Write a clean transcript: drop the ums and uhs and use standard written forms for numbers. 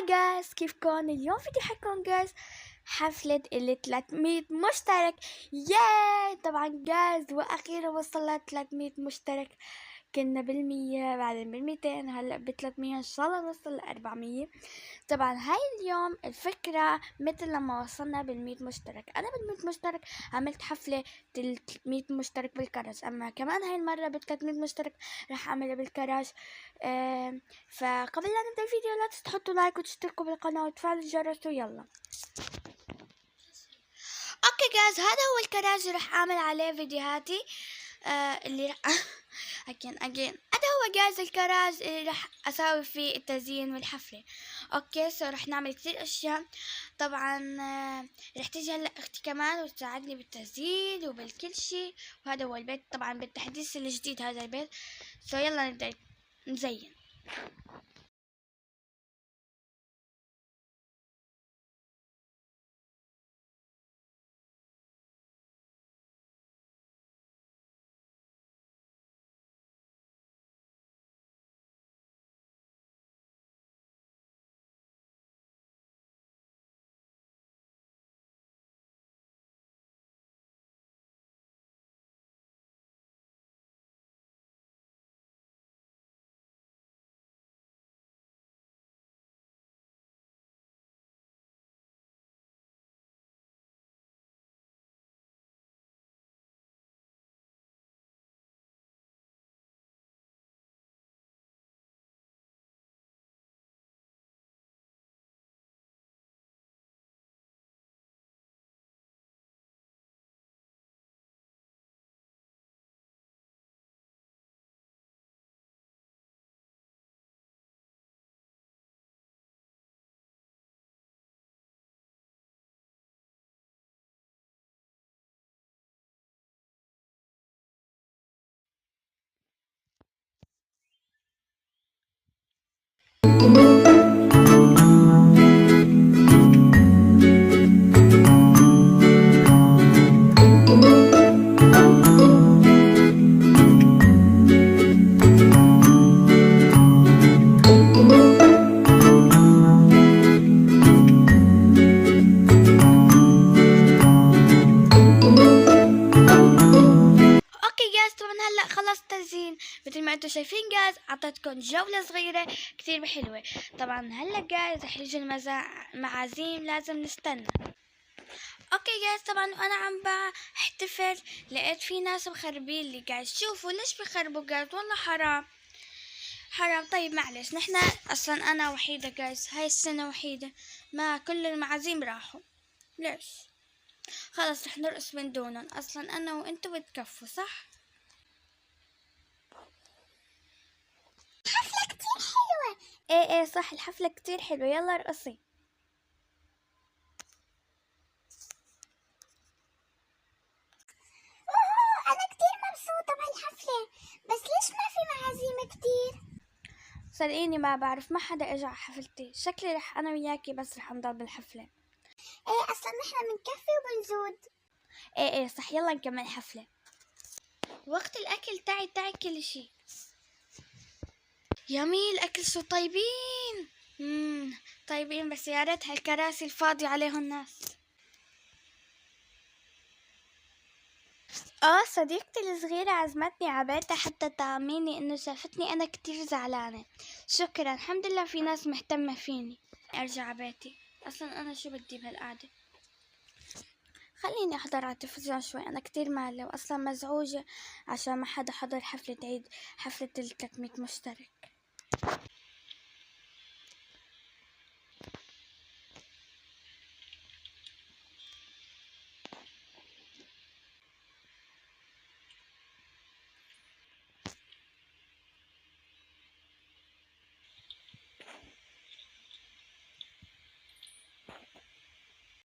جايز كيفكن؟ اليوم بدي احكيكم جايز حفلة 300 مشترك. ياي طبعا جايز واخيرا وصلنا 300 مشترك. كنا بالمية بعدين بالميتين هلا ب300 ان شاء الله نوصل ل400. طبعا هاي اليوم الفكرة مثل لما وصلنا بال100 مشترك. انا بال100 مشترك عملت حفلة 300 مشترك بالكرج، اما كمان هاي المرة ب300 مشترك رح اعملها بالكرج. فقبل لا نبدأ الفيديو لا تنسوا تحطوا لايك وتشتركوا بالقناة وتفعلوا الجرس ويلا. اوكي جايز، هذا هو الكراج رح اعمل عليه فيديوهاتي اللي رح اجين هذا هو جايز الكراج اللي رح اساوي فيه التزيين والحفلة. اوكي رح نعمل كتير اشياء. طبعا رح تيجي هلا اختي كمان وتساعدني بالتزيين وبالكل شي، وهذا هو البيت طبعا بالتحديث الجديد هذا البيت. يلا نبدأ نزين. خلص تزيين مثل ما انتم شايفين جايز، اعطيتكم جولة صغيرة كتير حلوة. طبعا هلا جايز رح يجي المعازيم لازم نستنى. اوكي جايز، طبعا وانا عم بحتفل لقيت في ناس مخربين لي جايز. شوفوا ليش بخربوا جايز، والله حرام حرام. طيب معلش، نحن اصلا انا وحيدة جايز، هاي السنة وحيدة، ما كل المعازيم راحوا. ليش؟ خلص رح نرقص من دونهم، اصلا انا وانتو بتكفوا صح؟ حفلة كتير حلوة. ايه صح، الحفلة كتير حلوة، يلا ارقصي. انا كتير مبسوطة بهالحفلة، بس ليش ما في معازيم كتير؟ صدقيني ما بعرف، ما حدا اجى على حفلتي، شكلي رح انا وياكي بس رح نضل بالحفلة. ايه اصلا نحن بنكفي وبنزود. ايه صح، يلا نكمل حفلة. وقت الاكل تعي كل شي. يمي الاكل شو طيبين. طيبين، بس يا ريت هالكراسي الفاضية عليهم ناس. صديقتي الصغيرة عزمتني عبيتها حتى طعميني انه شافتني انا كتير زعلانة. شكرا، الحمد لله في ناس مهتمة فيني. ارجع عبيتي، اصلا انا شو بدي بهالقعدة؟ خليني احضر على التلفزيون شوي، انا كتير مالة واصلا مزعوجة عشان ما حدا حضر حفلة عيد، حفلة 300 مشترك.